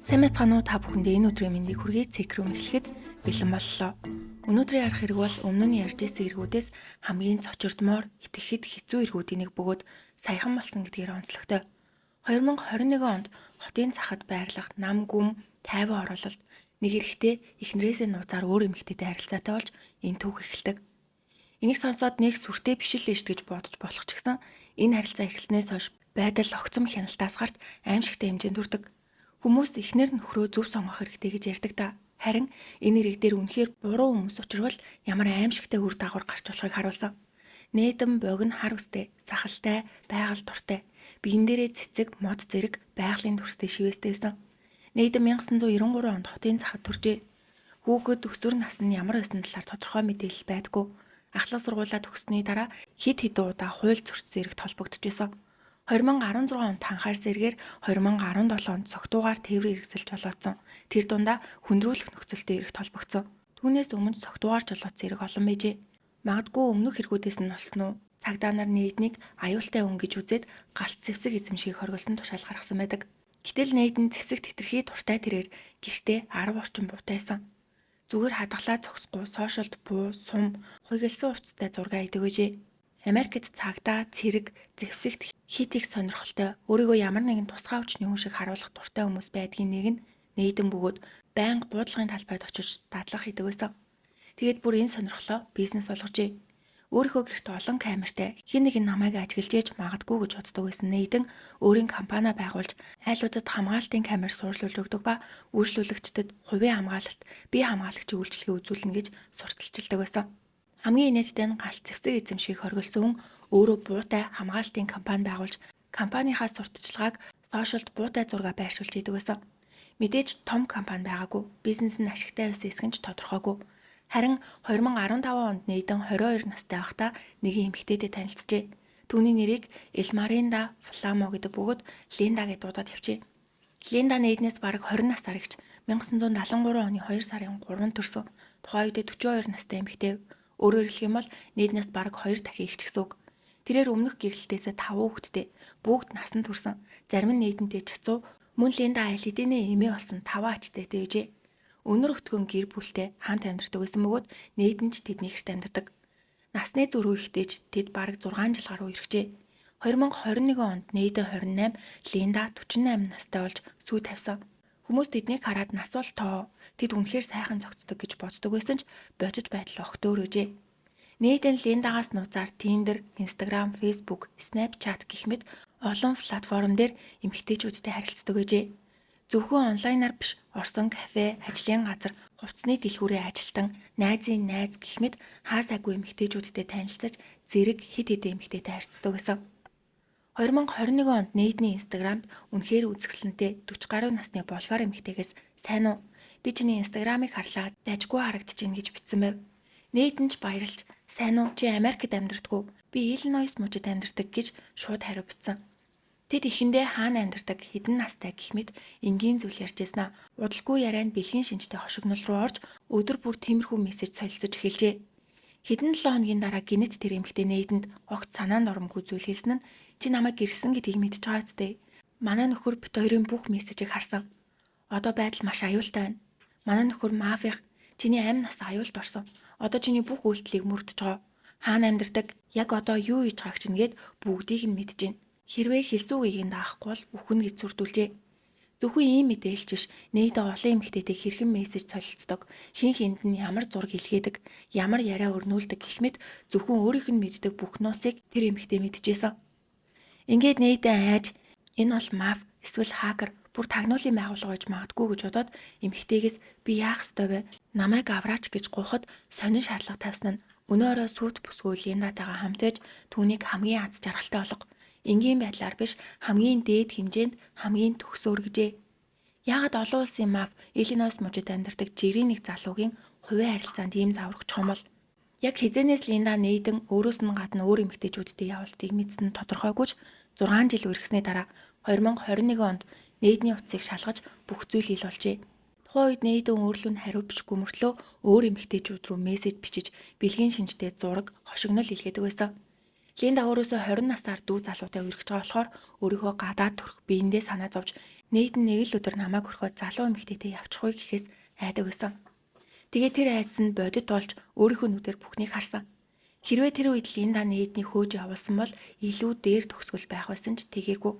Сайн мэцхан уу, та бүхэндээ энэ өдрийн мэндийг хүргэе. Цэг рүү эхлэхэд бэлэн боллоо. Өнөөдрийн ярих хэрэг бол өмнө нь ярьж ирсэн эргүүдээс хамгийн цочирдмоор итгэхэд хэцүү эргүүдийн нэг бөгөөд саяхан болсон гэдгээр онцлогтой. 2021 онд хотын захад байрлах нам гүм тайван оролцолд нэг эрэгтэй эхнэрээсээ нууцаар өөр эмэгтэйтэй харилцаатай болж энэ түүх эхэлдэг. Энийг сонсоод нэг сүртэй биш л гэж бодож болох ч гэсэн энэ харилцаа эхэлснээс хойш байдал огцом хяналтаас гарч аимшигтай хэмжээнд хүрдэг. Хүмүүс эхнэр нөхрөө зөв сонгох хэрэгтэй гэж ярьдаг та. Харин энэ ирэг дээр үнэхээр буруу хүмүүс учрвал ямар аимшигтай үр дагавар гарч болохыг харуулсан. Нээдэн богино хар үстэй, цахалтай, байгаль дуртай, биен дээрээ цэцэг, мод зэрэг байгалийн төрстэй шивэстэй байсан. Нээдэн 1993 онд хотын захад төржээ. Хүүхэд өсвөр насны нь ямар байсан талаар тодорхой мэдээлэл байдаггүй. Ахлах сургуулаа төгссөний дараа хэд хэдэн удаа хууль зөрчил зэрэгт холбогдож байсан. 2016 онд анхаар зэргээр 2017 онд цогтуугаар тээврийн хэрэгсэл жолоодсон. Тэр дундаа хүндрүүлэх нөхцөлтэй эрэгт холбогдсон. Түүнээс өмнө цогтуугаар жолоодсон эрэг олон байжээ. Магадгүй өмнөх эргүүдээс нь болсон уу? Цагдаа нар нээднийг аюултай хүн гэж үзээд галт зэвсэг эзэмшгийг хоригдсон тушаал гаргасан байдаг. Гэтэл нээдэн зэвсэг тэтгэхий дуртай тэрээр гэртээ 10 орчим буутайсан. Зүгээр хадгалаа зогсохгүй сошиалд буу, сум, хуйгалсан хувцастай зураг идэг байжээ. Америкт цагдаа, цэрэг, зэвсэгт хит их сонирхолтой, өөрийгөө ямар нэгэн тусгай хүчний хүн шиг харуулах дуртай хүмүүс байдгийн нэг нь нээдэн бөгөөд байнга буудлагын талбайд очиж дадлах идэг байсан. Тэгээд бүр энэ сонирхлоо бизнес болгожээ. Өөрийнхөө гэрт олон камертай хэн нэг нь намайг ажиглаж магадгүй гэж боддог байсан нээдэн өөрийн компани байгуулж айлуудад хамгаалтын камер суурлуулж өгдөг ба үйлчлүүлэгчдэд хувийн хамгаалалт, бие хамгаалагчийн үйлчилгээ үзүүлнэ гэж сурталчилдаг байсан. Хамгийн инээдтэй нь галт зэвсэг эзэмшгийг хоригдсон хүн өөрөө буутай хамгаалтын компани байгуулж компанийнхаа сурталчилгааг сошиалд буутай зураг байршуулж идэг байсан. Мэдээж том компани байгаагүй, бизнес нь ашигтай байсан эсэх нь ч тодорхойгүй. Харин 2015 онд нээдэн 22 настай байхдаа нэгэн эмэгтэйтэй танилцжээ. Түүний нэрийг Элмаринда Фламо гэдэг бөгөөд Линда гэж дуудаад явжээ. Линда нээднээс бараг 20 насаар ихч 1973 оны 2 сарын 3-нд төрсөн. Тухайн үед 42 настай эмэгтэй. Өөрөөр хэлэх юм бол нээднээс бараг 2 дахин ихч гэсэн үг. Тэрээр өмнөх гэрэлтээсээ 5 хүүхэдтэй. Бүгд насанд хүрсэн. Зарим нь нээдэнтэй чацуу, мөн Линда айл хэдийнэ эмээ болсон 5 ачтай дэвжээ. Өнөр өтгөн гэр бүлтэй хамт амьдардаг гэсэн бөгөөд нээдэн ч тэдний гэрт амьдардаг. Насны зөрүү ихтэйж тэд бараг 6 жил гаруй иржээ. 2021 онд нээдэн 28, Линда 48 настай болж сүү тавьсан. Хүмүүс тэднийг хараад нас бол тоо, тэд үнэхээр сайхан зохицдог гэж боддог байсан ч бодит байдал огт өөр өжээ. Нээдэн Линдагаас нууцаар Tinder, Instagram, Facebook, Snapchat гэх мэт олон платформ дээр эмэгтэйчүүдтэй харилцдаг байжээ. Зөвхөн онлайнаар биш, орсон кафе, ажлын газар, хувцсны дэлгүүрээ ажилтан, найзын найз гэх мэт хаасайгүй эмэгтэйчүүдтэй танилцаж зэрэг хэд хэдэн эмэгтэйтэй харилцдаг байсан. 2021 онд нээдний Инстаграмд үнэхээр үзэсгэлэнтэй 40 гаруй насны болгар эмэгтэйгээс "Сайн уу? Би чиний Инстаграмыг харлаа, дайггүй харагдчихээн" гэж бичсэн байв. Нээдэн ч баярлж "Сайн уу? Чи Америкт амьдардаггүй? Би Иллинойс мужид амьдардаг" гэж шууд хариу бичсэн. Тэд эхэндээ хаана амьдардаг, хэдэн настай гэх мэт энгийн зүйл ярьжсэн. Удалгүй ярианд бэлгийн шинжтэй хошигнол руу орж өдөр бүр тиймэрхүү мессеж солилцож эхэлжээ. Хэдэн 7 хоногийн дараа гинэт тэр эмэгтэй нээдэнд огт санаанд оромгүй зүйл хэлсэн нь "Чи намайг гэрэлсэн гэдгийг мэдчихэж байгаа зү? Манай нөхөр бит хоёрын бүх мессежийг харсан. Одоо байдал маш аюултай байна. Манай нөхөр мафих, чиний амь нас аюулд орсон. Одоо чиний бүх үйлдэлийг мөрдөж байгаа. Хаана амьдардаг, яг одоо юу хийж байгааг чинь гээд бүгдийг нь мэдэж байна. Хэрвээ хэлсэн үгийг нь даахгүй бол үхнэ" гэж сүрдүүлжээ. Зөвхөн ийм мэдээлж биш, нээдээ олон эмэгтэйтэй хэрхэн мессеж солилцдог, хин хинд нь ямар зураг илгээдэг, ямар яриа өрнүүлдэг гэх мэт зөвхөн өөрийнх нь мэддэг бүх нууцыг тэр эмэгтэй мэдчихсэн. Ингээд нээдээ айж энэ бол маф эсвэл хакер бүр тагнуулын байгууллага гэж магадгүй гэж бодоод эмэгтэйгээс "Би яах ёстой вэ? Намайг авраач" гэж гуйхад сонин шаардлага тавьсан нь өнөө орой сүйт бүсгүй Линдатайгаа хамтаж түүнийг хамгийн аз жаргалтай болго. Энгийн байдлаар биш, хамгийн дээд хэмжээнд хамгийн төгсөөр гэжээ. Яагаад олон улсын маф Иллинойс мужид амьдардаг жирийн нэг залуугийн хувийн харилцаанд ийм заавар өгчих юм бол яг хизэнээс Линда нээдэн өөрөөс нь гадна өөр эмэгтэйчүүдтэй явуултыг мэдсэн нь тодорхойгүй ч 6 жил үргэсний дараа 2021 онд нээдний утсыг шалгаж бүх зүйл ил болжээ. Тухайн үед нээдэн өөрлөө нь хариу бичихгүй мөртлөө өөр эмэгтэйчүүд рүү мессеж бичиж бэлгийн шинжтэй зураг, хошигнол илгээдэг байсан. Линда өөрөөсөө 20 насаар дүү залуутай үргэж байгаа болохоор өөрийнхөө гадаад төрөх биендээ санаа зовж Нейдэн нэг л өдөр намайг өрхөө залуу эмэгтэйтэй явчихгүй гэхээс айдаг байсан. Тэгээ тэр айдас нь бодит болж өөрийнхөө нүдээр бүхнийг харсан. Хэрвээ тэр үед Линда Нейдний хөөж явуулсан бол илүү дээр төгсгөл байх байсан ч тэгээгүй.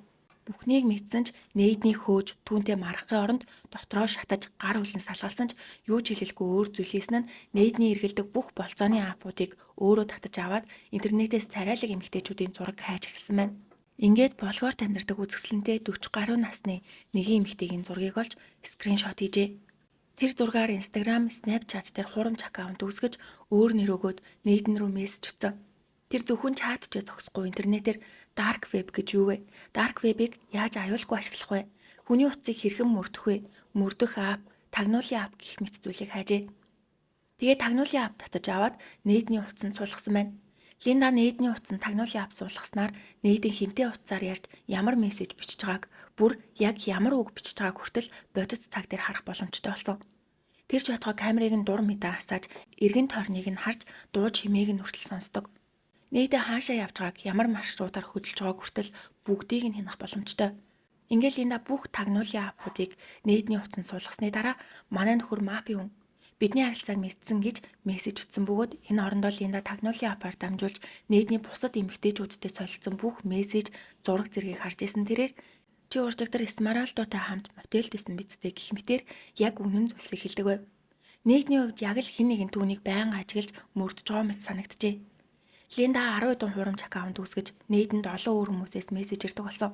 Бүхнийг мэдсэн ч Нейдний хөөж түүнтэй маргахын оронд дотроо шатаж гар хөлн салгалсан ч юу ч хэлэлгүй өөр зүйл хийсэн нь Нейдний эргэлдэг бүх болцооны аппуудыг өөрөө татаж аваад интернетээс царайлаг эмэгтэйчүүдийн зураг хайж эхэлсэн байна. Ингээд болгоорт амьдардаг үзэсгэлэнтэй 40 гаруй насны нэгэн эмэгтэйгийн зургийг олж скриншот хийжээ. Тэр зургаар Instagram, Snapchat дээр хурамч аккаунт үүсгэж өөр нэр өгөөд Нейдэн рүү мессеж утсан. Тэр зөвхөн чатчээ зогсохгүй интернетээр dark web гэж юу вэ? Dark web-ийг яаж аюулгүй ашиглах вэ? Хүний утсыг хэрхэн мөрдөх вэ? Мөрдөх app, тагнуулын app гэх мэт зүйлийг хайжээ. Тэгээ тагнуулын app татаж аваад Нейдний утсанд суулгасан байна. Линда Нейдний утсанд тагнуулын app суулгаснаар Нейдэн хинтээ утсаар ярьж ямар мессеж бичиж байгааг, бүр яг ямар үг бичиж байгааг хүртэл бодит цаг дээр харах боломжтой болсон. Тэр ч байтугай камерыг нь дур мэдээ хасааж, эргэн тойрныг нь харж, дууж химээг нь хүртэл сонсдог. Нейдэн хаашаа явж байгааг, ямар маршрутаар хөдөлж байгааг хүртэл бүгдийг нь хянах боломжтой. Ингээл Линда бүх тагнуулын аппуудыг Нейдний утсанд суулгасны дараа манай нөхөр Мапи хүн бидний харилцааг мэдсэн гэж мессеж утсан бөгөөд энэ орондоо Линда тагнуулын аппаар дамжуулж Нейдний бусад эмэгтэйчүүдтэй солилцсон бүх мессеж, зураг зэргийг харж исэн тэрээр чи уржигдэр Эсмералдотой хамт мотелд исэн бидтэй гэх мэтээр яг үнэн зүйлсийг хэлдэг байв. Нейдний хувьд яг л хэн нэгэн түүнийг байнга ажиглаж мөрдөж байгаа мэт санагджээ. Линда 10 хэдэн хурамч аккаунт үүсгэж Нейдэнд олон өөр хүмүүсээс мессеж ирдэг болсон.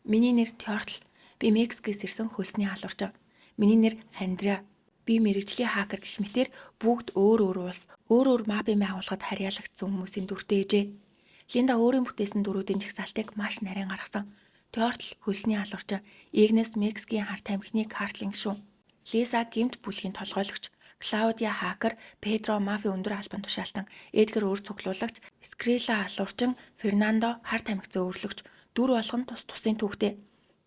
Миний нэр Тёртл. Би Мексикээс ирсэн хөлсний алуурч. Миний нэр Андреа. Би мэрэгжлийн хакер гэх мэтээр бүгд өөр улс, өөр мапын байгууллагад харьяалагдсан хүмүүсийн дүртэй ээжээ. Линда өөрийн бүтээсэн дөрүүдийн жагсаалтыг маш нарийн гаргасан. Тёртл хөлсний алуурч, Игнес Мексикийн харт тамхины картлинг шүү. Лиза гэмт бүлгийн толгойлогч, Клаудиа хакер, Педро мафи өндөр албан тушаалтан, Эдгар өөр цуглуулагч, Скрила алуурчин, Фернандо харт тамхи зөөвөрлөгч, дүр болгон тусын түүхтэй.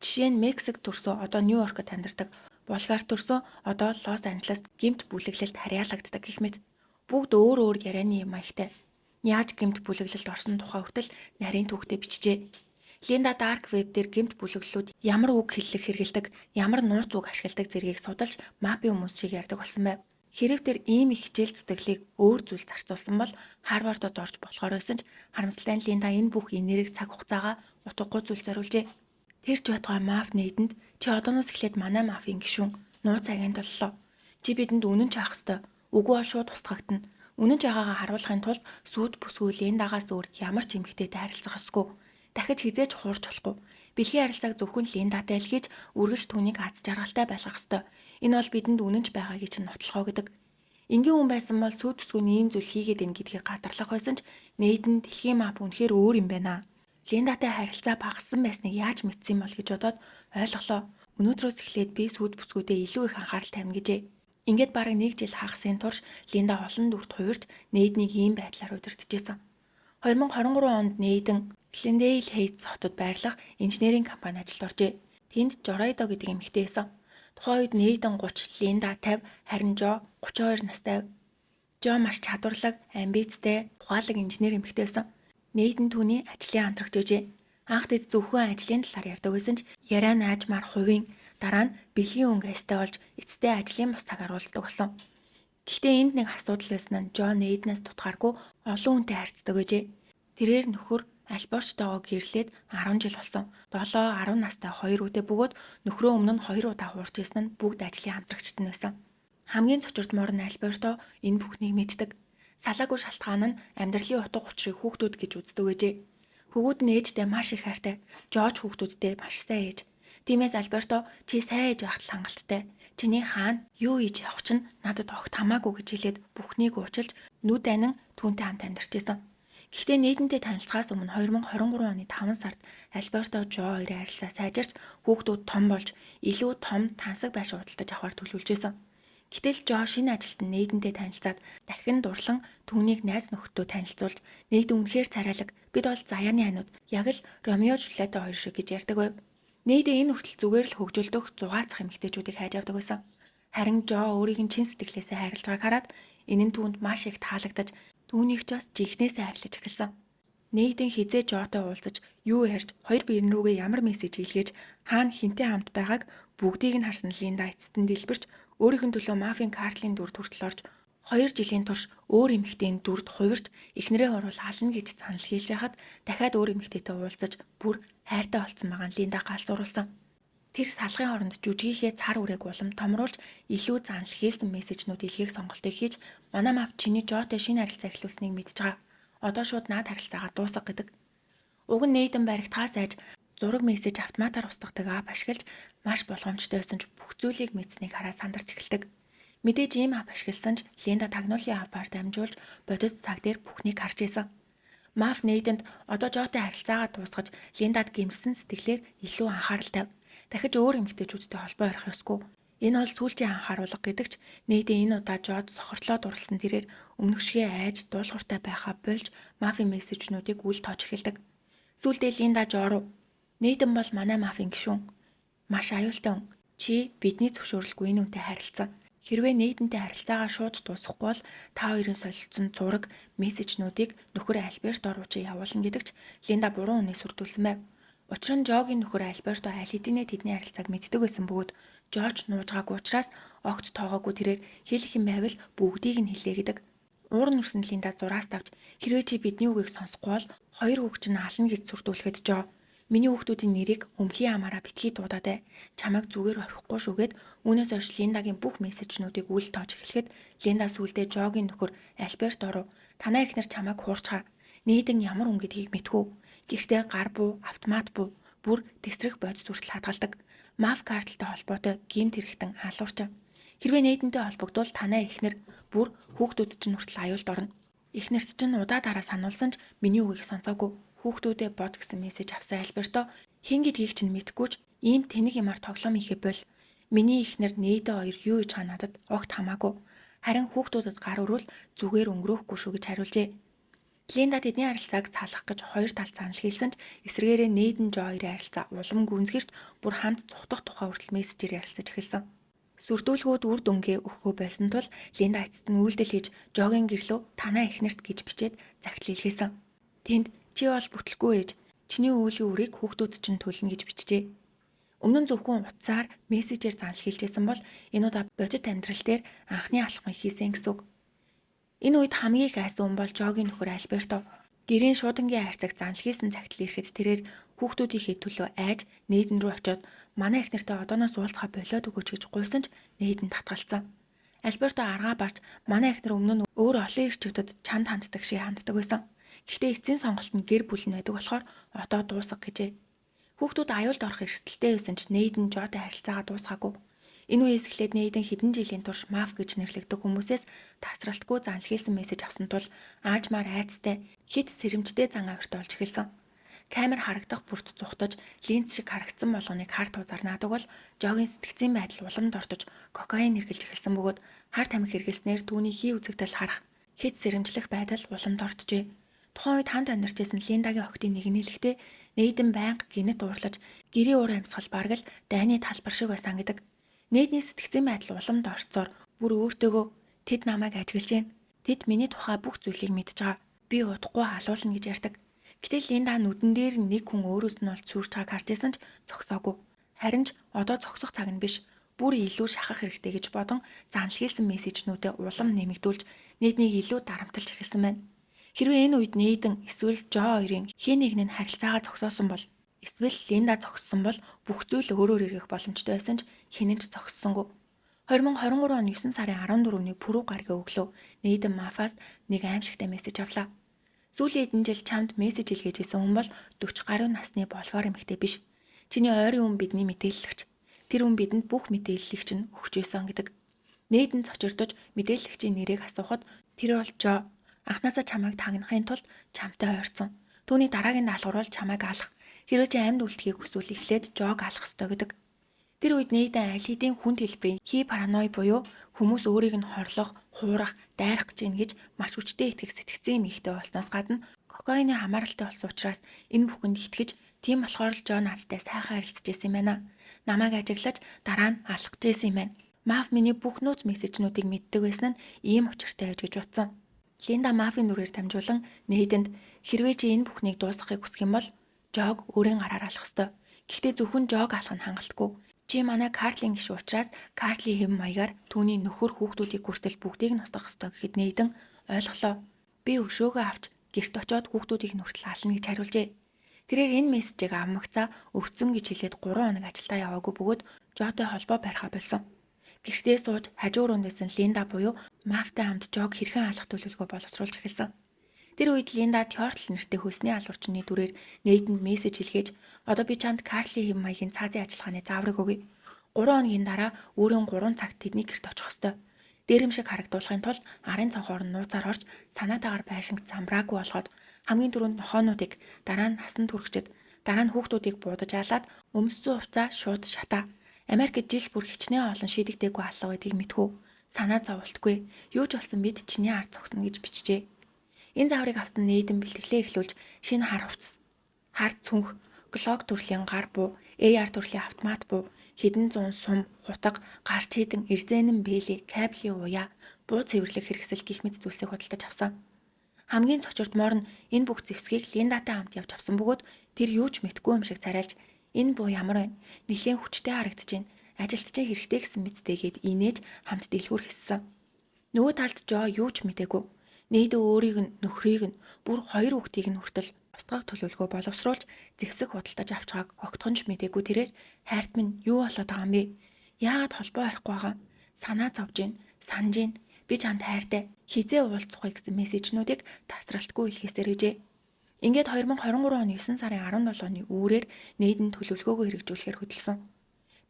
Жишээ нь Мексик төрсөн одоо Нью-Йоркод амьдардаг, Болгар төрсөн одоо Лос Анжелест гэмт бүлэглэлд харьяалагддаг гэх мэт. Бүгд өөр ярианы юм маягтай. Яаж гэмт бүлэглэлд орсон тухай хүртэл нарийн түүхтэй бичжээ. Линда dark web дээр гэмт бүлэглэлүүд ямар үг хэллэг хэрэгэлдэг, ямар нууц үг ашигладаг зэргийг судалж мапи хүмүүс шиг ярьдаг болсон байв. Хэрэг тэр ийм их хичээл зүтгэлийг өөр зүйл зарцуулсан бол Харвардод орж болохоор байсан ч харамсалтай нь Линда энэ бүх энерги цаг хугацаагаа утгагүй зүйл зориулжээ. Тэр ч байтугай маф Нейдэнд чи одооноос эхлээд манай мафийн гишүүн нууц агент боллоо. Чи бидэнд үнэн ч авах ёстой. Үгүй бол шууд устгагдана. Үнэн ч агаагаа харуулахын тулд сүд бүсгүй Линдагаас өөр ямар ч эмэгтэйтэй харилцах ёсгүй. Дахиж хизээч хуурч болохгүй. Бэлгийн харилцааг зөвхөн Линдатай л хийж үргэлж түүнийг аз жаргалтай байлгах ёстой. Энэ бол бидэнд үнэнч байгаагийн чинь нотлохоо гэдэг. Ингийн хүн байсан бол сүд бүсгүй ийм зүйл хийгээд ийн гэдгийг гадарлах байсан ч Нейдэн дэлхийн мап үнэхээр өөр юм байна. Линдатай харилцаа багассан байсныг яаж мэдсэн юм бол гэж бодоод ойлголоо. Өнөөдрөөс эхлээд би сүд бүсгүүдэд илүү их анхаарал тавина гэжээ. Ингээд бараг 1 жил хагасын турш Линда олон дүрт хувирч Нейднийг ийм байдлаар удирдахжээ. 2023 онд Нейдэн Глендейл Хейтс хотод байрлах инженерийн компани ажилд оржээ. Тэнд Жорайдо гэдэг эмэгтэй байсан. Тухайн үед Нейдэн 30, Линда 50, харин Жо 32 настай. Жо маш чадварлаг, амбицтай, ухаалаг инженер эмэгтэй байсан. Нейдэн түүний ажлын хамтрагч ээжээ. Анх тэд зөвхөн ажлын талаар ярьдаг байсан ч яриа наажмаар хувийн дараа нь бэлгийн өнгөстэй болж эцтэй ажлын бус цагаар уулздаг болсон. Гэхдээ энд нэг асуудал байсан нь Жо Нейднээс тутгааргүй олон хүнтэй харьцдаг ээжээ. Тэрээр нөхөр Альбертойгоо гэрлээд 10 жил болсон. 7-10 настай 2 үдэ бөгөөд нөхрөө өмнө нь 2 удаа хуурч исэн нь бүгд ажлын хамтрагчд нь байсан. Хамгийн цочирдмоор нь Альберто энэ бүхнийг мэддэг. Салаагүй шалтгаан нь амьдралын утга учирыг хүүхдүүд гэж үздэг ээжээ. Хөвгүүд нь ээжтэй маш их хайртай. Жорж хүүхдүүдтэй маш сайн ээж. Тиймээс Альберто чи сайн ээж байхад хангалттай. Чиний хаана юу хийж явах чинь надад огт хамаагүй гэж хэлээд бүхнийг уучлж нүд анин түүнтэй хамт амьдарчээсэн. Гэхдээ Нейдэнтэй танилцахаас өмнө 2023 оны 5 сард Альберто Жо хоёрын харилцаа сайжирч хүүхдүүд том болж илүү том тансаг байшин худалдаж авахар төлөвлөжсэн. Гэтэл Жо шинэ ажилтан Нейдэнтэй танилцаад дахин дурлан түүнийг найз нөхдөд танилцуулж Нейдэн үнэхээр царайлаг, бид бол заяаны анууд, яг л Ромео Жулиетто хоёр шиг гэж ярьдаг байв. Нейдэн энэ хүртэл зүгээр л хөгжүүлдөх зугаацах эмэгтэйчүүдийг хайж авдаг байсан. Харин Жо өөрийг нь чин сэтгэлээсээ хайрлаж байгааг хараад энэ нь түүнд маш их таалагдаж түүнийг ч бас жинхнээсээ хайрлаж эхэлсэн. Нэйдэн хизээ Жотой уулзаж юу ярьж хоёр биерэн рүүгээ ямар мессеж илгээж хаана хинтээ хамт байгааг бүгдийг нь харсан Линда эцэст нь дэлбэрч өөрийнх нь төлөө мафийн Карлийн дүрд хүртэл орж 2 жилийн турш өөр эмэгтэйн дүрд хувирч эхнэрээ оруул ална гэж санал хийлж байхад дахиад өөр эмэгтэйтэй уулзаж бүр хайртай болцсон байгаа нь Линда галзууруулсан. Тэр салгын оронд жүжигийнхээ цар үрээг улам томруулж илүү занл хийсэн мессежнүүд илгээх сонголтыг хийж манай мав чиний Жотой шинэ харилцаа эхлүүлснийг мэдж байгаа. Одоо шууд наад харилцаагаа дуусгах гэдэг. Уг нь Нэйдэн баригдахаас айж зураг мессеж автоматар устгадаг ап ашиглаж маш болгоомжтой байсан ч бүх зүйлийг мэдсэнийг хараа сандарч эхэлдэг. Мэдээж ийм ап ашигласан ч Линда тагнуулын апаар дамжуулж бодит цаг дээр бүхнийг харж исэн. Мав Нэйдэнд одоо Жотой харилцаагаа дуусгаж Линдад гэмшсэн сэтгэлээр илүү анхаарал тавь. Дахиж өөр эмэгтэйчүүдтэй холбоо ярих ёсгүй. Энэ бол сүүлчийн анхааруулга гэдэгч Нэйдэн энэ удаа Жод сохортлоо дурлсан тэрээр өмнөхшгөө айж дуулууртай байхаа болж мафийн мессежнүүдийг үл тоож эхэлдэг. Сүүлдээ Линда Жо руу Нэйдэн бол манай мафийн гишүүн. Маш аюултай хүн. Чи бидний зөвшөөрөлгүй энэ үнтэй харилцаа. Хэрвээ Нэйдэнтэй харилцаагаа шууд дуусгахгүй бол та хоёрын солилцсон зураг, мессежнүүдийг нөхөр Альберто руу чи явуулна гэдэгч Линда буруу үнэ сүрдүүлсэн байв. Учир нь Жогийн нөхөр Альберто аль хэдийнэ тэдний харилцааг мэддэг байсан бөгөөд Жорж нуужгаагүй учраас огт тоогоогүй тэрээр хэлэх юм байвал бүгдийг нь хэлээ гэдэг. Уур нүрсэн Линда зураас тавьж хэрвээ чи бидний үгийг сонсохгүй бол хоёр хүүхд чинь ална гэж сүрдүүлэхэд Жо миний хүүхдүүдийн нэрийг өмхийн амаараа битгий дуудаад чамайг зүгээр орхихгүй шүүгээд үүнээс хойш Линдагийн бүх мессежнүүдийг үл тоож эхлэхэд Линда сүулдэ Жогийн нөхөр Альберто руу танаа эхнэр чамайг хуурчгаа. Нэйдэн ямар хүн гэдгийг мэдхүү. Гэртээ гар буу, автомат буу, бүр тэсрэх бодис хүртэл хадгалдаг. Маф карталтай холбоотой гэмт хэрэгтэн алуурч. Хэрвээ Нэйдэнтэй холбогдвол танаа эхнэр бүр хүүхдүүд чинь хүртэл аюулд орно. Эхнэрс чинь удаа дараа сануулсан ч миний үгийг сонсоогүй. Хүүхдүүдээ бод гэсэн мессеж авсан Альберто хэн гэдгийг чинь мэдэхгүй ч ийм тэнэг юмар тоглоом хийхэ бол миний эхнэр Нэйдэ хоёр юу хийж байгаа надад огт хамаагүй. Харин хүүхдүүдэд гар өрвөл зүгээр өнгөрөөхгүй шүү гэж хариулжээ. Линда тэдний харилцааг цаалгах гэж хоёр талд санал хийсэн ч эсвэргээрээ Нэйдэн Жо хоёрын харилцаа улам гүнзгийрч бүр хамт зүхтах тухай хүртэл мессежээр ярилцаж эхэлсэн. Сүрдүүлгүүд үр дүнгээ өгөхөө байсан тул Линда эцэст нь үйлдэл хийж Жогийн гэрлөө танаа эхнэрт гэж бичээд загтал илгээсэн. Тэнд чи бол бүтлэхгүй ээж. Чиний өвлийн үрийг хүүхдүүд чинь төлнө гэж бичжээ. Өмнө нь зөвхөн утсаар мессежээр занл хийлжсэн бол энэ удаа бодит амьдрал дээр анхны алхмыг хийсэн гэсэн үг. Энэ үед хамгийн их айсан хүн бол Жогийн нөхөр Альберто. Гэрийн шуудангийн хайрцаг занл хийсэн цагт ирэхэд тэрээр хүүхдүүдийнхээ төлөө айж Нэйдэн рүү очиод манай эхнэртэй одооноос уулзахаа болоод өгөөч гэж гуйсан ч Нэйдэн татгалцсан. Альберто аргаа барж манай эхнэр өмнө нь өөр олон ирчүүдэд чамд ханддаг шиг ханддаг байсан. Гэхдээ эцсийн сонголт нь гэр бүл нь байдаг болохоор одоо дуусга гэжээ. Хүүхдүүд аюулд орох эрсдэлтэй байсан ч Нэйдэн Жотой харилцаагаа дуусгаагүй. Энэ үеэс эхлээд Нэйдэн хэдэн жилийн турш маф гэж нэрлэгдэх хүмүүсээс тасралтгүй занл хийсэн мессеж авсан тул аажмаар айцтай хит сэрэмжтэй зан авирт олж эхэлсэн. Камер харагдах бүрт зүхтаж линз шиг харагдсан болгоныг харт узаар наадаг бол Жогийн сэтгцийн байдал уламд ортож кокаин хэрглэж эхэлсэн бөгөөд харт амиг хэргэлснээр түүний хий үзэгдэл харах хит сэрэмжлэх байдал уламд орджээ. Тухайн үед хамт амьдарч байсан Линдагийн охидын нэг нь хэлэхдээ Нэйдэн байнга гинэт уурлаж гэрийн уур амьсгал бараг л дайны талбар шиг байсан гэдэг. Нэйдний сэтгцийн байдал уламд орцоор бүр өөртөөгөө тэд намайг ажиглаж байна. Тэд миний тухай бүх зүйлийг мэдж байгаа. Би удахгүй халуулна гэж ярьдаг. Гэтэл Линда нүдэн дээр нэг хүн өөрөөс нь олж сүрж байгааг харж байсан ч зогсоогүй. Харин ч одоо зогсох цаг нь биш. Бүр илүү шахах хэрэгтэй гэж бодон занл хийсэн мессежнүүдэд улам нэмэгдүүлж Нэйднийг илүү дарамтлж эхэлсэн байна. Хэрвээ энэ үед Нэйдэн эсвэл Жо хоёрын хэн нэг нь харилцаагаа зогсоосон бол эсвэл Линда зогссон бол бүх зүйл өөрөөр эргэх боломжтой байсан ч хинэн ч зогссонгүй. 2023 оны 9 сарын 14-ний пүрэв гарагийн өглөө Нэйдэн мафаас нэг аимшигтай мессеж авлаа. Сүүлийн хэдэн жил чамд мессеж илгээж исэн хүн бол 40 гаруй насны болгоор эмэгтэй биш. Чиний ойрын хүн бидний мэдээлэгч. Тэр хүн бидэнд бүх мэдээллийг чинь өгч байсан гэдэг. Нэйдэн цочирдож мэдээлэгчийн нэрийг асуухад тэр бол Жо. Анхнаасаа чамайг тагнахын тулд чамтай ойрцсон. Түүний дараагийн даалгавар бол чамайг алах. Хэрвээ чи амьд үлдэхийг хүсвэл эхлээд Жог алах ёстой гэдэг. Тэр үед Нэйдэн аль хэдийн хүнд хэлбэрийн паранои буюу хүмүүс өөрийг нь хорлох, хуурах, дайрах гэж ингэж маш хүчтэй итгэх сэтгцэн эмэгтэй болсноос гадна кокаины хамааралтай болсон учраас энэ бүхэнд итгэж тийм болохоор л Жо надтай сайхан харилцаж байсан юм байна. Намайг ажиглаж дараа нь алах гэсэн юм байна. Маф миний бүх нууц мессежнүүдийг мэддэг байсан нь ийм учиртай байж гэж утсан. Линда Мафийн дүрээр дамжуулан Нейдэнд хэрвээ чи энэ бүхнийг дуусгахыг хүсэх юм бол Жог өөрийн гараар алах ёстой. Гэхдээ зөвхөн Жог алах нь хангалтгүй. Чи манай Картлийн гишүүн учраас Картлийн хэм маягаар түүний нөхөр хүүхдүүдийг хүртэл бүгдийг нь устгах ёстой гэхэд Нейдэн ойлголоо. Би өшөөгөө авч гэрт очиод хүүхдүүдийг нь хүртэл ална гэж хариулжээ. Тэрээр энэ мессежийг авмагцаа өвцөн гэж хэлээд 3 хоног ажилдаа яваагүй бөгөөд Жотой холбоо барихаа болсон. Гэртээ сууж хажуу руундээс нь Линда буюу Мафтай хамт Жог хэрхэн алах төлөвлөгөө боловсруулж эхэлсэн. Тэр үед Линда Тёртл нэртэй хөлсний алуурчны дүрээр Нейдэнд мессеж хэлгээж одоо би чамд Картлийн хэм маягийн цаазын ажиллагааны зааврыг өгье. 3 хоногийн дараа өөрийн 3 цагт тэдний гэрт очих ёстой. Дээрэмшиг харагдуулахын тулд арын цонхоор нь нууцаар орж санаатаагаар байшинг замбраагүй болгоод хамгийн түрүүнд нохоонуудыг дараа нь насан туршид дараа нь хүүхдүүдийг буудаж алаад өмссөн хувцаа шууд шатаа. Америкт жил бүр хичнээн олон шийдэгдээгүй аллаа гэдгийг мэдхүү. Санаа зовлтгүй. Юу ч болсон бид чиний ард зогсно гэж бичжээ. Энэ зааврыг авсан Нейдэн бэлтгэлээ эхлүүлж шинэ хар хувцас, хар цүнх, Glock төрлийн гар буу, AR төрлийн автомат буу, хэдэн зуун сум, хутга, гарч хийдэн эрзэнэн бэлий, кабелийн уяа, буу цэвэрлэх хэрэгсэл гих мэт зүйлсийг худалдаж авсан. Хамгийн цочирдмоор нь энэ бүх зэвсгийг Линдатай хамт явж авсан бөгөөд тэр юу ч мэдгүй юм шиг царайлж энэ буу ямар вэ? Нилээн хүчтэй харагдаж байна. Ажилт чинь хэрэгтэй гэсэн мэдтэй гээд инээж хамт дэлгүүр хийсэн. Нөгөө талд Жо юу ч мэдээгүй. Нейдэ өөрийг нь нөхрийг нь бүр 2 хүүхдийг нь хүртэл устгах төлөвлөгөө боловсруулж зэвсэг худалдаж авч байгааг огтхонч мэдээгүй тэрээр хайрт минь юу болоод байгаа юм бэ? Яагаад холбоо барихгүй байгаа? Санаа зовж гин, санаж гин. Би чамд хайртай. Хизээ уулзах вэ гэсэн мессежнүүдийг тасралтгүй илгээсээр гэжээ. Ингээд 2023 оны 9 сарын 17-ны үүрээр Нейдэн төлөвлөгөөгөө хэрэгжүүлэхээр хөдөлсөн.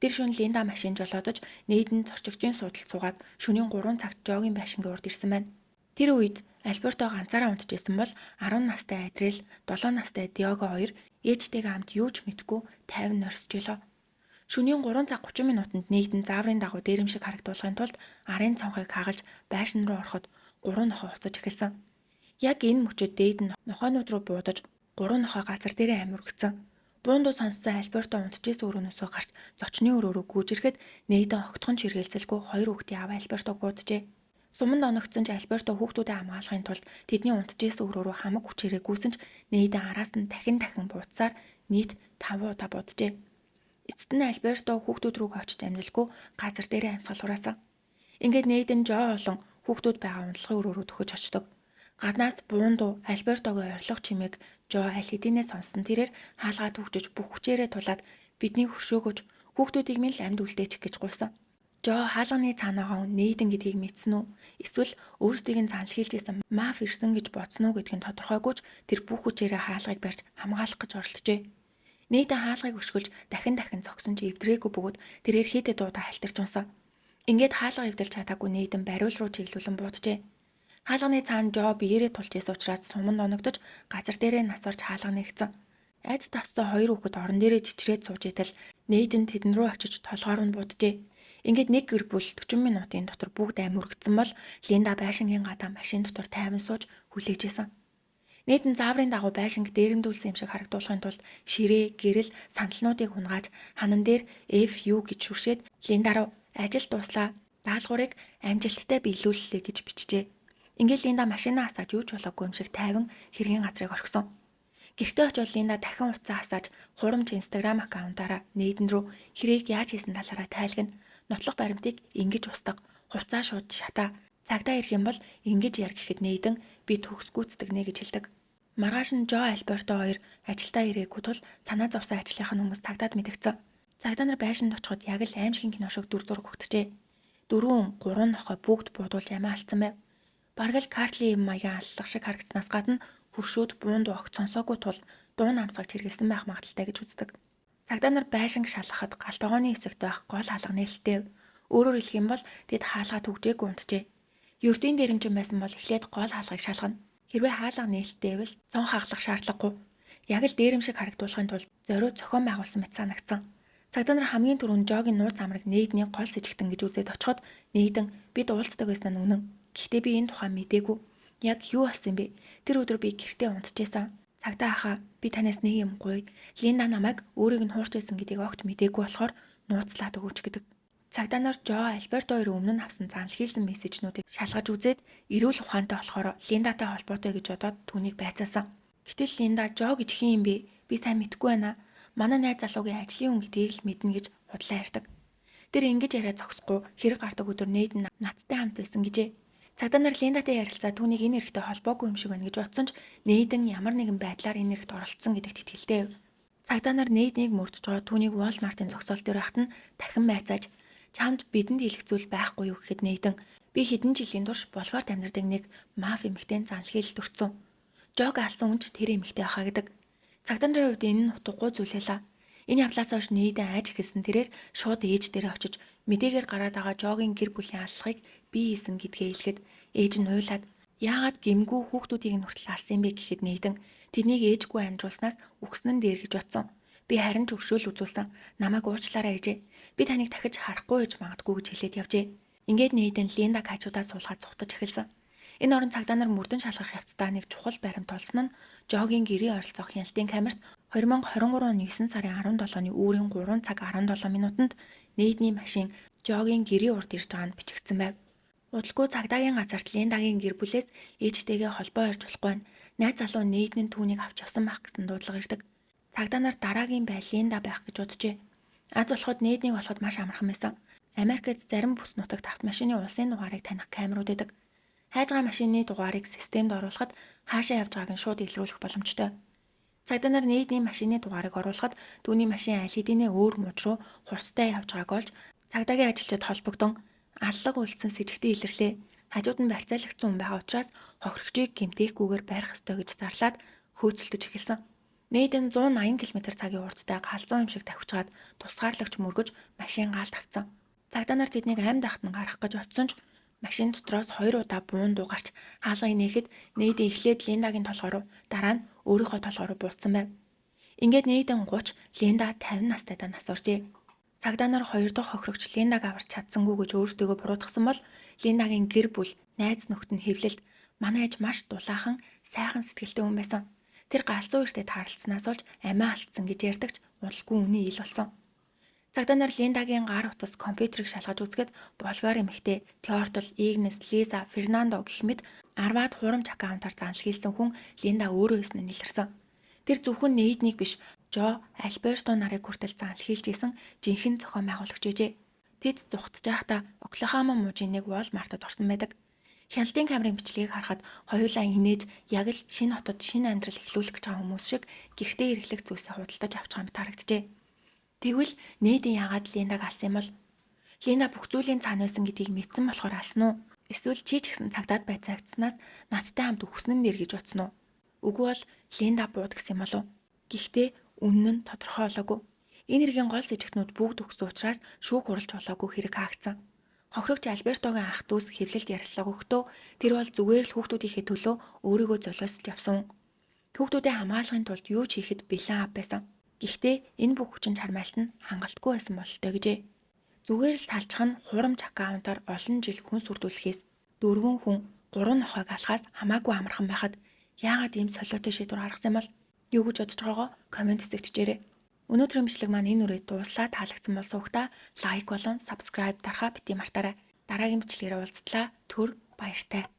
Тэр шөнө Линда машин жолоодож Нейдэнд зорчигчийн суудалд суугаад шөнийн 3 цагт Жогийн байшингийн урд ирсэн байна. Тэр үед Альберто ганцаараа унтжсэн бол 10 настай Адрел, 7 настай Диого хоёр ээжтэйгээ хамт юу ч мэдгүй тайван норсож байлаа. Шөнийн 3 цаг 30 минутанд Нейдэн зааврын дагуу дээрэмшиг харагдуулахын тулд арын цонхыг хагалж байшин руу ороход 3 нохой уцаж эхэлсэн. Яг энэ мөчөд Нейдэн нохойнууд руу буудаж 3 нохой газар дээрээ амиргцсан. Буундуу сонссон Альберто унтжсэн өрөөнөөсөө гарч зочны өрөөрөө гүйжрэхэд Нейдэн огтхон чиргэлцэлгүй 2 хүүхдийн аав Альбертог бууджээ. Суманд оногдсон ч Альберто хүүхдүүдэд хамгаалахын тулд тэдний унтжсэн өрөөрөө хамаг хүчээрээ гүйсэн ч Нейдэн араас нь дахин буудсаар нийт 5 удаа бууджээ. Эцэст нь Альберто хүүхдүүд рүү очиж амжилгүй газар дээрээ амьсгал хураасан. Ингээд Нейдэн Жо болон хүүхдүүд байгаа унтлагын өрөөрөө төхөж очдог. Гаднаас буунду Альбертогийн орилго чимээг Жо аль хэдийнээ сонсон тэрээр хаалгаа төвчөж бүх хүчээрээ тулаад бидний хөршөөгөж хүүхдүүдийг минь л амьд үлдээчих гэж гуйсан. Жо хаалганы цаанаага Нейдэн гэдгийг мэдсэн үү? Эсвэл өөрсдийг нь занл хийлжсэн маф ирсэн гэж бодсон уу гэдгийг тодорхойгүйч тэр бүх хүчээрээ хаалгыг барьж хамгаалах гэж оролджээ. Нейдэн хаалгыг өшгөлж дахин зогсон ч эвдрээгүй бөгөөд тэрээр хийдэд дуудаа халтарч унсан. Ингээд хаалга эвдэлж чадаагүй Нейдэн бариул руу чиглүүлэн бууджээ. Хаалганы цаана Жо биеэрээ тулж исэн учраас суманд оногдож газар дээрээ нас орж хаалга нэгсэн. Айц тавцсан 2 хүүхэд орон дээрээ чичрээд сууж идэл Нейдэн тэдэн рүү очиж толгоор нь бууджээ. Ингээд нэг гэр бүл 40 минутын дотор бүгд амиргдсан бол Линда байшингийн гадаа машин дотор тайван сууж хүлээжсэн. Нейдэн зааврын дагуу байшинг дээрэмдүүлсэн юм шиг харагдуулахын тулд ширээ, гэрэл, сандалнуудыг унгааж ханан дээр FU гэж шүршээд Линда руу ажил дуслаа. Даалгаврыг амжилттай биелүүллээ гэж бичжээ. Ингээд Линда машинаа асааж юу ч болоогүй юм шиг тайван хэргийн газрыг орхисон. Гэртээ очиод Линда дахин утсаа асааж хурамч Instagram аккаунтаараа Нейдэн рүү хэрийг яаж хийсэн талаараа тайлгна. Нотлох баримтыг ингэж устгах, хувцаа шууд шатаа. Цагдаа ирэх юм бол ингэж яар гэхэд Нейдэн би төгс гүйцэтгэнэ гэж хэлдэг. Маргааш нь Жо Альберто хоёр ажилдаа ирээгүй тул санаа зовсон ажлынхаа хүмүүс цагдаад мэдгцэн. Цагдаа нар байшинд очиход яг л аимшигын кино шиг дүр зураг өгдөжээ. 4, 3 нохой бүгд буудуулж ямаа алдсан байв. Бараг л Картлийн маягийн аллах шиг харагдсанаас гадна хөршүүд буунд огт сонсоогүй тул дуун амсгаж хэрэгэлсэн байх магадaltaй гэж үздэг. Цагдаа нар байшинг шалгахад галт огооны хэсэгт байх гол хаалга нээлттэй. Өөрөөр хэлэх юм бол тэд хаалгаа түгжээгүй унтжээ. Ердийн дээрэмжин байсан бол эхлээд гол хаалгыг шалгана. Хэрвээ хаалга нээлттэй байвал цон хаглах шаардлагагүй. Яг л дээрэмшиг харагдуулахын тулд зориуд зохион байгуулсан мэт санагдсан. Цагдаа нар хамгийн түрүүнд Жогийн нууц амраг Нейдний гол сэжигтэн гэж үзээд очиход Нейдэн бид уулздаг байсан нь үнэн. Гэхдээ би энэ тухай мэдээгүй. Яг юу болсон бэ? Тэр өдөр би гэртээ унтчихсан. Цагдаа ахаа би танаас нэг юм гуй. Линда намайг өөрийг нь хуурч байсан гэдгийг огт мэдээгүй болохоор нууцлаад өгөөч гэдэг. Цагдаа нар Жо Альберто хоёр өмнө нь авсан занл хийсэн мессежнүүдийг шалгаж үзээд эрүүл ухаантай болохоор Линдатай холбоотой гэж бодоод түүнийг байцаасан. Гэтэл Линда Жо гэж хин юм бэ? Би сайн мэдэхгүй байна. Манай найз залуугийн ажлын хүн гэдгийг л мэднэ гэж худлаа ярьдаг. Тэр ингэж яриа зогсохгүй хэрэг гардаг өдөр Нейдэн надтай хамт байсан гэжээ. Цагдаа нар Линдатай ярилцаа түүнийг энэ эрэгтэй холбоогүй юм шиг байна гэж бодсон ч Нейдэн ямар нэгэн байдлаар энэ эрэгт оролцсон гэдэгт итгэлтэй байв. Цагдаа нар Нейднийг мөрдөж байгаа түүнийг Walmart-ын зогсоол дээр байхад нь дахин байцааж чамд бидэнд хэлэх зүйл байхгүй юу гэхэд Нейдэн би хэдэн жилийн турш Болгорт амьдардаг нэг маф эмэгтэй занл хийлэлд өртсөн. Жог алсан үнч тэр эмэгтэй байхаа гэдэг. Цагдаа нарын хувьд энэ нь утгагүй зүйл байлаа. Энэ явдлаас хойш Нейдэн айж хэлсэн тэрээр шууд ээж дээрээ очиж мэдээгээр гараад байгаа Жогийн гэр бүлийн аллахыг би хийсэн гэдгээ хэлэхэд ээж нь уйлаад яагаад гэмгүй хүүхдүүдийг нь хүртэл алсан юм бэ гэхэд Нейдэн тэднийг ээжгүй амьдруулснаас үхсэн нь дээр гэж бодсон. Би харин ч өршөөл үзүүлсэн. Намайг уучлаарай ээжээ. Би таныг дахиж харахгүй гэж магадгүй гэж хэлээд явжээ. Ингээд Нейдэн Линдаг хажуудаа суулгаад зүхтаж эхэлсэн. Энэ орон цагдаа нар мөрдөн шалгах явцдаа нэг чухал баримт олсон нь Жогийн гэрийн ойролцоох хяналтын камерт 2023 оны 9 сарын 17-ны үүрийн 3 цаг 17 минутанд Нейдний машин Жогийн гэрийн урд ирж байгаа нь бичигдсэн байв. Удалгүй цагдаагийн газарт Линдагийн гэр бүлээс ээжтэйгээ холбоо ярьж болохгүй нь найз залуу Нейдэн түүнийг авч явсан байх гэсэн дуудлага ирдэг. Цагдаа нар дараагийн байл Линда байх гэж боджээ. Аз болоход Нейднийг олоход маш амархан байсан. Америкт зарим бүс нутагт автомашины улсын дугаарыг таних камерууд байдаг. Хайж байгаа машины дугаарыг системд оруулахад хаашаа явж байгааг нь шууд илрүүлэх боломжтой. Цагдаа нар Нейдний машины дугаарыг оруулахад түүний машин аль хэдийнэ өөр мууч руу хурдтай явж байгааг олж цагдаагийн ажилчид холбогдсон аллага үйлцсэн с ิจ гтээ илэрлээ. Хажууд нь барьцаалагдсан хүн байгаа учраас хохирогчийг гэмтээхгүйгээр барих ёстой гэж зарлаад хөөцөлдөж эхэлсэн. Нейдэн 180 км/цагийн хурдтай галзуу юм шиг тавхичгаад тусгаарлагч мөргөж машин гаалт авцсан. Цагдаа нар тэднийг аймд ахтан гарах гэж утсан ч машин дотроос 2 удаа буун дуугарч хаалгыг нээхэд Нейдэн эхлээд Линдагийн толгой руу дараа нь өөрийнхөө толгой руу буутсан байв. Ингээд Нейдэн 30, Линда 50 настайдаа нас оржээ. Цагдаа нар 2 дахь хохирогч Линдаг аварч чадсангүй гэж өөрсдөө буруутгасан бол Линдагийн гэр бүл, найз нөхд нь хэвлэлд манай ээж маш дулаахан, сайхан сэтгэлтэй хүн байсан. Тэр галзуу эртээ тааралцснаас болж амиа алдсан гэж ярьдагч удалгүй үний ил болсон. Цагдаа нар Линдагийн гар утас компьютерыг шалгаж үзэхэд Болгар эмэгтэй Теортл, Игнес, Лиза, Фернандо гэх мэт 10-аад хурамч аккаунтаар занл хийсэн хүн Линда өөрөө байсан нь илэрсэн. Тэр зөвхөн Нейднийг биш, Жо, Альберто нарыг хүртэл занл хийлж исэн жинхэнэ зохион байгуулагч байжээ. Тэд зүхтж байхдаа Оклахома мужийн нэг Walmart-д орсон байдаг. Хяналтын камерын бичлэгийг харахад хоёулаа инээж яг л шинэ хотод шинэ амьдрал эхлүүлэх гэж байгаа хүмүүс шиг гэртээ ирэхлэх зүйлсээ худалдаж авч байгаа юм тараgjээ. Тэгвэл Нейдэн яагаад Линдаг алсан юм бол? Линда бүх зүйлийн цаана байсан гэдгийг мэдсэн болохоор алсан уу? Эсвэл чи ч гэсэн цагдаад байцаагцснаас надтай хамт үхсэн нь нэр гэж утсан уу? Үгүй бол Линда бууд гэсэн юм болов. Гэхдээ үнэн нь тодорхой болоогүй. Энэ хэргийн гол сэжигтнүүд бүгд үхсэн учраас шүүх хуралж болоогүй хэрэг хаагдсан. Хохирогч Альбертогийн ах дүүс хэвлэлд ярилцлага өгөхдөө тэр бол зүгээр л хүүхдүүдийнхээ төлөө өөрийгөө золиосч явсан. Хүүхдүүдээ хамгаалахын тулд юу ч хийхэд бэлэн ав байсан. Гэхдээ энэ бүх хүчин чармайлт нь хангалтгүй байсан бололтой гэжээ. Зүгээр л салчих нь хурамч аккаунтаар олон жил хүн сүрдүүлэхээс 4 хүн 3 нохойг алхаас хамаагүй амархан байхад яагаад ийм солиотой шийдвэр гаргасан юм бол? Юу гэж бодож байгаагаа комент хэсэгт бичээрэй. Өнөөдрийн бичлэг маань энэ үрээ дууслаа таалагдсан бол суугтаа лайк болон subscribe дарахаа бити мартаарай. Дараагийн бичлэгээр уулзтлаа. Түр баяртай.